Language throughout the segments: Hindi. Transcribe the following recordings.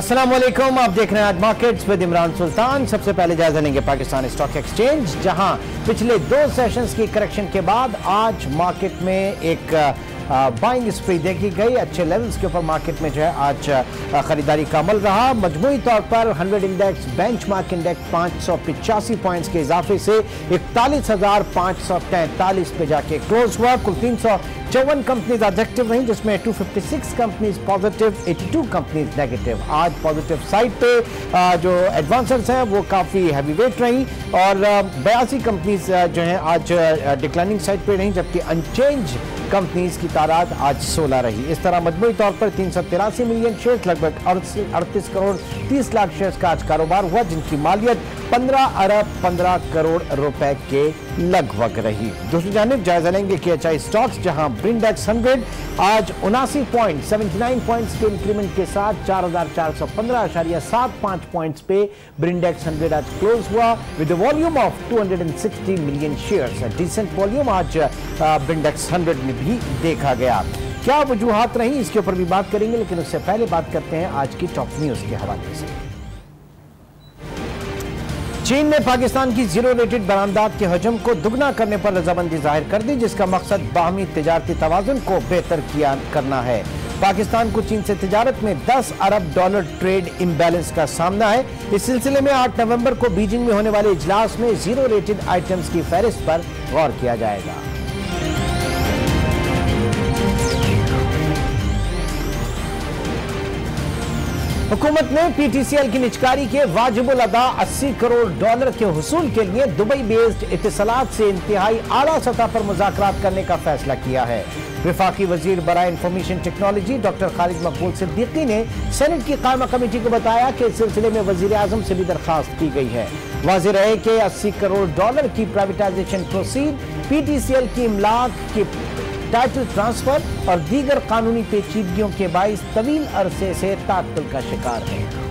अस्सलाम वालेकुम, आप देख रहे हैं आज मार्केट्स विद इमरान सुल्तान। सबसे पहले जायजा लेंगे पाकिस्तान स्टॉक एक्सचेंज, जहां पिछले 2 सेशंस की करेक्शन के बाद आज मार्केट में एक बाइंग स्प्री देखी गई। अच्छे लेवल्स के ऊपर मार्केट में जो है आज खरीदारी का अमल रहा। मजमूई तौर पर 100 इंडेक्स बेंचमार्क इंडेक्स 585 पॉइंट्स के इजाफे से 41,543 पे जाके क्लोज हुआ। कुल 354 कंपनीज ऑब्जेक्टिव रही, जिसमें 256 कंपनीज पॉजिटिव, 82 कंपनीज नेगेटिव। आज पॉजिटिव साइड पे जो एडवांसर्स हैं वो काफी हैवी वेट रही और 82 कंपनीज जो हैं आज डिक्लाइनिंग साइड पे रही, जबकि अनचेंज कंपनीज की तादाद आज 16 रही। इस तरह मजमूई तौर पर 383 मिलियन शेयर्स, लगभग 38 करोड़ 30 लाख शेयर्स का आज कारोबार हुआ, जिनकी मालियत 15 अरब 15 करोड़ रुपए के लगभग रही। दूसरी जानिब जायजा लेंगे KHI स्टॉक्स, जहां ब्रिंडेक्स 100 आज 79 पॉइंट्स के इंक्रीमेंट के साथ 4,415.75 पॉइंट्स पे ब्रिंडेक्स 100 आज क्लोज हुआ with volume of 260 million shares. Decent volume आज ब्रिंडेक्स 100 में भी देखा गया। क्या वजूहात रही, इसके ऊपर भी बात करेंगे, लेकिन उससे पहले बात करते हैं आज की टॉप न्यूज के हवाले से। चीन ने पाकिस्तान की जीरो रेटेड बरामदात के हजम को दुगना करने पर रजामंदी जाहिर कर दी, जिसका मकसद बाहमी तिजारती तवाजुन को बेहतर करना है। पाकिस्तान को चीन से तिजारत में $10 अरब ट्रेड इम्बैलेंस का सामना है। इस सिलसिले में 8 नवंबर को बीजिंग में होने वाले इजलास में जीरो रेटेड आइटम्स की फहरिस्त पर गौर किया जाएगा। हुकूमत ने PTCL की निचकारी के वाजिबुल अदा $80 करोड़ के हुसूल के लिए दुबई बेस्ड इत्तिसालात से इंतहाई आला सतह पर मुज़ाकरात करने का फैसला किया है। वफाकी वजीर बराए इंफॉर्मेशन टेक्नोलॉजी डॉक्टर खालिद मकबूल सिद्दीकी ने सेनेट की कायमा कमेटी को बताया कि इस सिलसिले में वजीर आजम से भी दरखास्त की गई है। वाज़ेह रहे कि $80 करोड़ की प्राइवेटाइजेशन प्रोसीड PTCL की इमलाक की टाइटल ट्रांसफर और दीगर कानूनी पेचीदगियों के बाइस तवील अरसे से तात्तुल का शिकार है।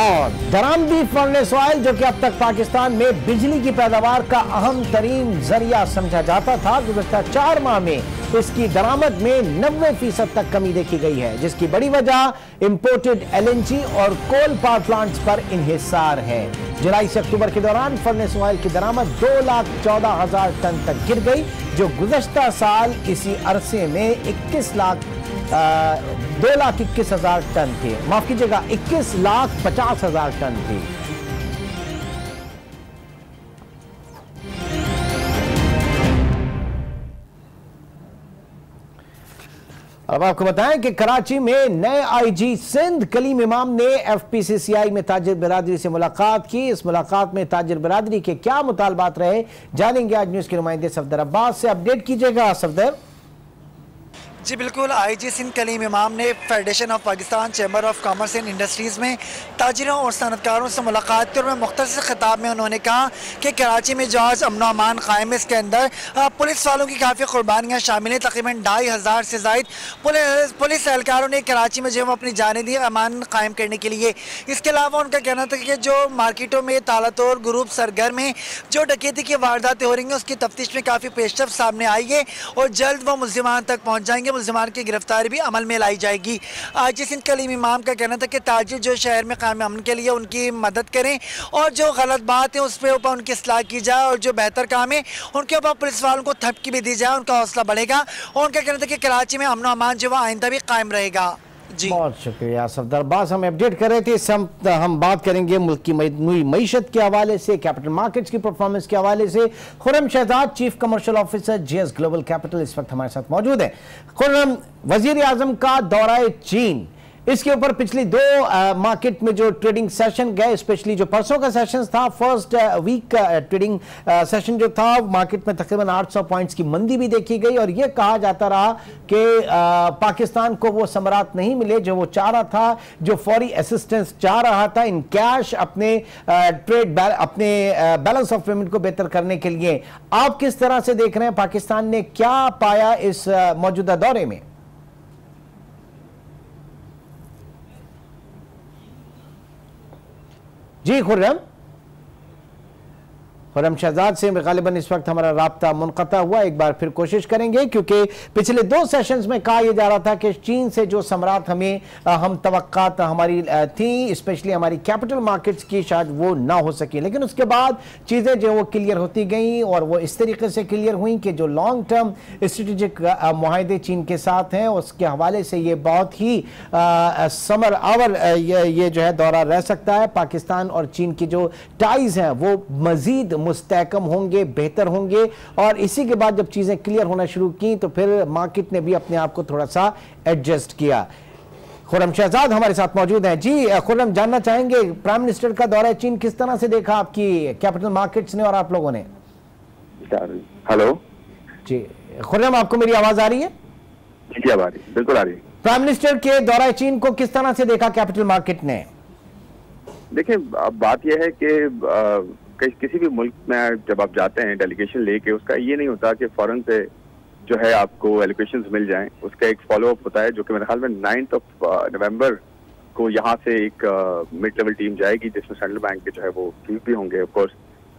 और दरामदी फर्नेस ऑयल, जो कि अब तक पाकिस्तान में बिजली की पैदावार का अहम तरीन जरिया समझा जाता था, गुज़श्ता 4 माह में इसकी दरामद में 90% तक कमी देखी गई है, जिसकी बड़ी वजह इंपोर्टेड LNG और कोल पावर प्लांट्स पर इन्हिसार है। जुलाई से अक्टूबर के दौरान फर्नेस ऑयल की दरामद 2,14,000 टन तक गिर गई, जो गुज़श्ता साल इसी अरसे में 2,21,000 टन थे। माफ कीजिएगा, 21,50,000 टन थी। अब आपको बताएं कि कराची में नए IG सिंध कलीम इमाम ने FPCCI में ताजिर बिरादरी से मुलाकात की। इस मुलाकात में ताजिर बिरादरी के क्या मुतालबात रहे, जानेंगे आज न्यूज के नुमाइंदे सफदर अब्बास से। अपडेट कीजिएगा सफदर। जी बिल्कुल, IG सिंध कलीम इमाम ने federation of Pakistan chamber of commerce and industries में ताजिरों और सनतकारों से मुलाकात की और में मुख्तसर खिताब में उन्होंने कहा कि कराची में जो आज अमन व अमान कायम है, इसके अंदर पुलिस वालों की काफ़ी कुर्बानियाँ शामिल हैं। तकरीबन 2,500 से ज़ायद पुलिस एहलकारों ने कराची में जो अपनी जानें दी अमान कायम करने के लिए। इसके अलावा उनका कहना था कि जो मार्केटों में तालातोड़ ग्रुप सरगर्म में जो डकैती की वारदातें हो रही हैं, उसकी तफ्तीश में काफ़ी पेशरफ सामने आई है और जल्द वो मुल्ज़िमान तक पहुँच जाएंगे। मुल्ज़िमान की गिरफ्तारी भी अमल में लाई जाएगी। IG सिंध कलीम इमाम का कहना था कि ताजिर जो शहर में कायम अमन के लिए उनकी मदद करें और जो गलत बात है उस पर ऊपर उनकी इस्लाह की जाए और जो बेहतर काम है उनके ऊपर पुलिस वालों को थपकी भी दी जाए, उनका हौसला बढ़ेगा। और उनका कहना था कि कराची में अमन अमान जो आइंदा भी कायम रहेगा। जी बहुत शुक्रिया सफदर अब्बास, हम अपडेट कर रहे थे। हम बात करेंगे मुल्क की मईशत के हवाले से, कैपिटल मार्केट्स की परफॉर्मेंस के हवाले से। Khurram Shahzad, chief commercial officer GS global capital, इस वक्त हमारे साथ मौजूद है। खुर्रम, वजीर आजम का दौरा चीन, इसके ऊपर पिछली 2 मार्केट में जो ट्रेडिंग सेशन गए, स्पेशली जो परसों का सेशन था, फर्स्ट वीक ट्रेडिंग सेशन जो था, मार्केट में तकरीबन 800 पॉइंट्स की मंदी भी देखी गई और यह कहा जाता रहा कि पाकिस्तान को वो समरात नहीं मिले जो वो चाह रहा था, जो फौरी असिस्टेंस चाह रहा था इन कैश अपने अपने बैलेंस ऑफ पेमेंट को बेहतर करने के लिए। आप किस तरह से देख रहे हैं, पाकिस्तान ने क्या पाया इस मौजूदा दौरे में? जी खुर्रम। खुर्रम शहजाद से गालिबन इस वक्त हमारा राब्ता मुनक़ता हुआ। एक बार फिर कोशिश करेंगे, क्योंकि पिछले 2 सेशंस में कहा यह जा रहा था कि चीन से जो समरात हम तवक्कात हमारी थी, स्पेशली हमारी कैपिटल मार्केट्स की, शायद वो ना हो सकी, लेकिन उसके बाद चीज़ें जो वो क्लियर होती गई और वो इस तरीके से क्लियर हुई कि जो लॉन्ग टर्म स्ट्रेटेजिक मुआहदे चीन के साथ हैं उसके हवाले से ये बहुत ही समर आवर ये जो है दौरा रह सकता है। पाकिस्तान और चीन की जो टाइज हैं वो मजीद मुस्तहकम होंगे, बेहतर होंगे, और इसी के बाद जब चीज़ें क्लियर होना शुरू की तो फिर मार्केट ने भी अपने आप को थोड़ा सा एडजस्ट किया। खुर्रम शहजाद हमारे साथ मौजूद हैं। जी खुर्रम, जानना चाहेंगे प्राइम मिनिस्टर का दौरा चीन किस तरह से देखा आपकी कैपिटल मार्केट्स ने और आप लोगों ने? हेलो जी खुर्रम, आपको मेरी आवाज आ रही है? जी आ रही है, बिल्कुल आ रही है। प्राइम मिनिस्टर के दौरा चीन को किस तरह से देखा कैपिटल मार्केट ने? देखिए, अब बात यह है कि किसी भी मुल्क में जब आप जाते हैं डेलीगेशन लेके, उसका ये नहीं होता कि फौरन से जो है आपको एलोकेशंस मिल जाएं। उसका एक फॉलोअप होता है जो कि मेरे ख्याल में 9 नवंबर को यहाँ से एक मिड लेवल टीम जाएगी, जिसमें सेंट्रल बैंक के जो है वो चीफ भी होंगे ऑफ कोर्स,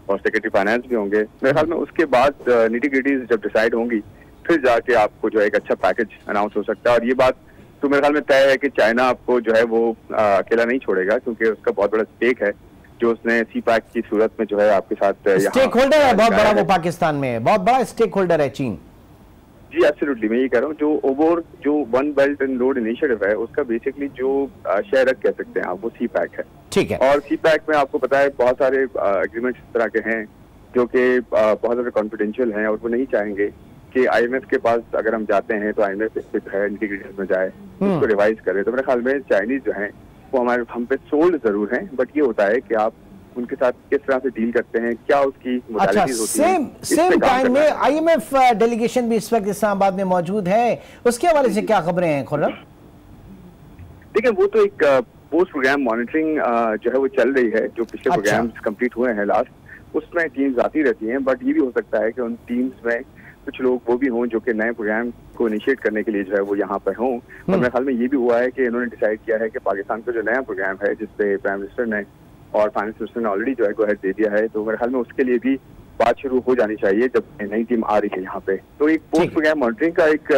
और सेक्रेटरी फाइनेंस भी होंगे। मेरे ख्याल में उसके बाद निटी-ग्रिटीज जब डिसाइड होंगी फिर जाके आपको जो है एक अच्छा पैकेज अनाउंस हो सकता है। और ये बात तो मेरे ख्याल में तय है कि चाइना आपको जो है वो अकेला नहीं छोड़ेगा, क्योंकि उसका बहुत बड़ा स्टेक है जो उसने सी पैक की सूरत में जो है आपके साथ स्टेक होल्डर है बहुत बड़ा, वो पाकिस्तान में बहुत बड़ा स्टेक होल्डर है चीन। जी एब्सोल्युटली, मैं ये कह रहा हूँ जो one belt and road initiative है उसका बेसिकली जो शेयर कह सकते हैं आप, वो सी पैक है। ठीक है। और सी पैक में आपको पता है बहुत सारे एग्रीमेंट्स इस तरह के हैं जो कि बहुत ज्यादा कॉन्फिडेंशियल हैं, और वो नहीं चाहेंगे कि IMF के पास अगर हम जाते हैं तो IMF इस है इंटीग्रेटेड में जाए, उसको रिवाइज करे। तो मेरे ख्याल में चाइनीज जो है वो हम पे सोल्ड जरूर हैं, बट ये होता है कि आप उनके साथ किस तरह से डील करते हैं, क्या उसकी मोडालिटीज होती हैं। सेम टाइम में IMF डेलीगेशन भी इस वक्त इस्लामाबाद में मौजूद है, उसके हवाले से क्या खबरें हैं खुर्रम? देखिए, वो तो एक पोस्ट प्रोग्राम मॉनिटरिंग जो है वो चल रही है, जो पिछले प्रोग्राम्स कंप्लीट हुए हैं लास्ट, उसमें टीम्स आती रहती हैं। बट ये भी हो सकता है कि उन टीम्स में कुछ लोग वो भी हों जो कि नए प्रोग्राम को इनिशिएट करने के लिए जो है वो यहाँ पर हों। और मेरे ख्याल में ये भी हुआ है कि इन्होंने डिसाइड किया है कि पाकिस्तान का जो नया प्रोग्राम है जिसपे प्राइम मिनिस्टर ने और फाइनेंस मिनिस्टर ने ऑलरेडी जो है गो हेड दे दिया है, तो मेरे ख्याल में उसके लिए भी बात शुरू हो जानी चाहिए जब नई टीम आ रही है यहाँ पे। तो एक पोस्ट प्रोग्राम मॉनिटरिंग का एक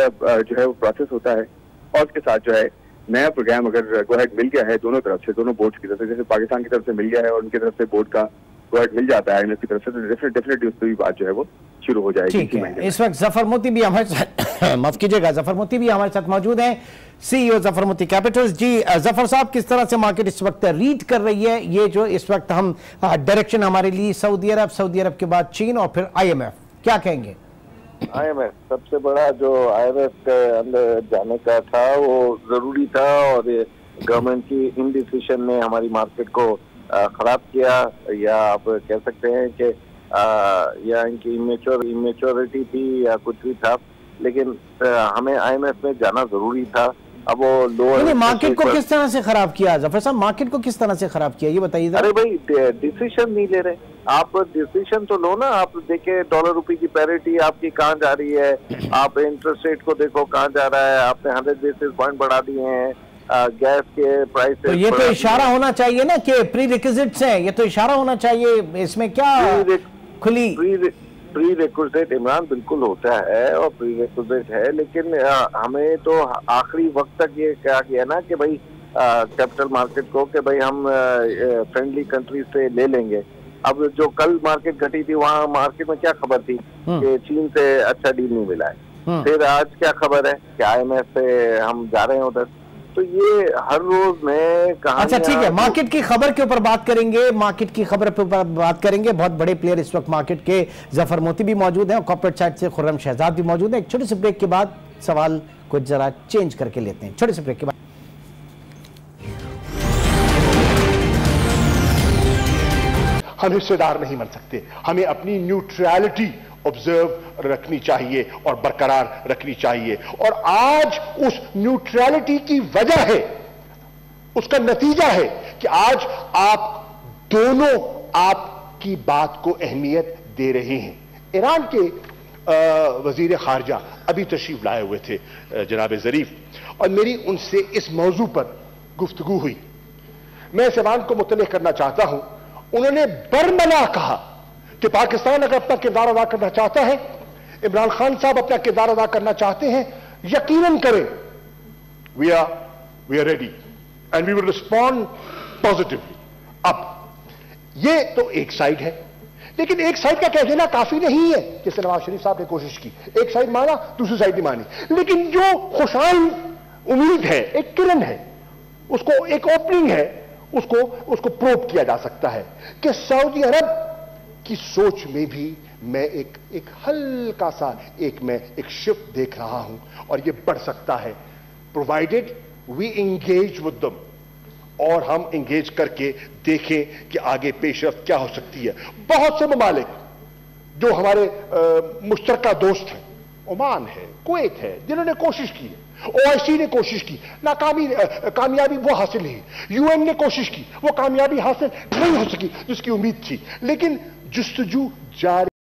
जो है वो प्रोसेस होता है, और उसके साथ जो है नया प्रोग्राम अगर गो हेड मिल गया है दोनों तरफ से, दोनों बोर्ड की तरफ से, जैसे पाकिस्तान की तरफ से मिल गया है और उनकी तरफ से बोर्ड का गो हेड मिल जाता है IMF की तरफ से, तो डेफिनेटली उस पर भी बात जो है वो शुरू हो जाएगी। ठीक है। इस वक्त जफर मोती भी हमारे साथ माफ कीजिएगा, जफर मोती भी हमारे साथ मौजूद हैं, CEO जफर मोती कैपिटल्स। जी जफर साहब, किस तरह से मार्केट इस वक्त रीड कर रही है ये जो इस वक्त हम डायरेक्शन हमारे लिए सऊदी अरब के बाद चीन और फिर IMF, क्या कहेंगे? IMF सबसे बड़ा जो IMF के अंदर जाने का था वो जरूरी था, और गवर्नमेंट की इनडिसीजन ने हमारी मार्केट को खराब किया, या आप कह सकते हैं कि या इनकी इमेच्योरिटी थी या कुछ भी था, लेकिन हमें IMF में जाना जरूरी था। अब वो लोअर मार्केट को किस तरह से खराब किया जफर साहब, मार्केट को किस तरह से खराब किया ये बताइए। अरे भाई, डिसीजन नहीं ले रहे आप, डिसीजन तो लो ना। आप देखे डॉलर रुपए की पैरिटी आपकी कहाँ जा रही है, आप इंटरेस्ट रेट को देखो कहाँ जा रहा है, आपने 100 बेसिस पॉइंट बढ़ा दिए हैं, गैस के प्राइस। तो ये तो इशारा होना चाहिए ना कि प्री रिक्विजिट्स हैं, ये तो इशारा होना चाहिए, इसमें क्या खुली प्री रिक्विजिट इमरान बिल्कुल होता है और प्री रिक्विजिट है, लेकिन हमें तो आखिरी वक्त तक ये क्या किया ना कि भाई कैपिटल मार्केट को कि भाई हम फ्रेंडली कंट्री से ले लेंगे। अब जो कल मार्केट घटी थी वहाँ मार्केट में क्या खबर थी कि चीन से अच्छा डील नहीं मिला है। फिर आज क्या खबर है कि IMF से हम जा रहे हैं उधर। तो ये हर रोज में कहानी। अच्छा ठीक है, मार्केट की खबर के ऊपर बात करेंगे, मार्केट की खबर पे बात करेंगे। बहुत बड़े प्लेयर इस वक्त मार्केट के जफर मोती भी मौजूद हैं और कॉर्पोरेट साइड से खुर्रम शहजाद भी मौजूद है। एक छोटे से ब्रेक के बाद सवाल को जरा चेंज करके लेते हैं, छोटे से ब्रेक के बाद। हम हिस्सेदार नहीं बन सकते, हमें अपनी न्यूट्रलिटी ऑब्जर्व रखनी चाहिए और बरकरार रखनी चाहिए। और आज उस न्यूट्रलिटी की वजह है, उसका नतीजा है कि आज आप दोनों आपकी बात को अहमियत दे रहे हैं। ईरान के वजीर खारजा अभी तशरीफ लाए हुए थे जनाब जरीफ, और मेरी उनसे इस मौजू पर गुफ्तगू हुई। मैं इस ऐवान को मुतल्लिक़ करना चाहता हूं, उन्होंने बरमला कहा कि पाकिस्तान अगर अपना किरदार अदा करना चाहता है, इमरान खान साहब अपना किरदार अदा करना चाहते हैं, यकीनन करें, we are ready and we will respond positively. अब ये तो एक साइड है, लेकिन एक साइड का कह देना काफी नहीं है। जैसे नवाज शरीफ साहब ने कोशिश की, एक साइड माना, दूसरी साइड नहीं मानी। लेकिन जो खुशहाल उम्मीद है, एक किरण है, उसको एक ओपनिंग है, उसको प्रोब किया जा सकता है कि सऊदी अरब की सोच में भी मैं एक हल्का सा एक शिफ्ट देख रहा हूं, और ये बढ़ सकता है provided we engage with them, और हम एंगेज करके देखें कि आगे पेशरफ्त क्या हो सकती है। बहुत से ममालिक जो हमारे मुश्तरका दोस्त हैं, ओमान है, कुवैत है, जिन्होंने कोशिश की है, ओआईसी ने कोशिश की, कामयाबी वो हासिल नहीं, यूएन ने कोशिश की, वो कामयाबी हासिल नहीं हो सकी जिसकी उम्मीद थी, लेकिन जुस्तजू जारी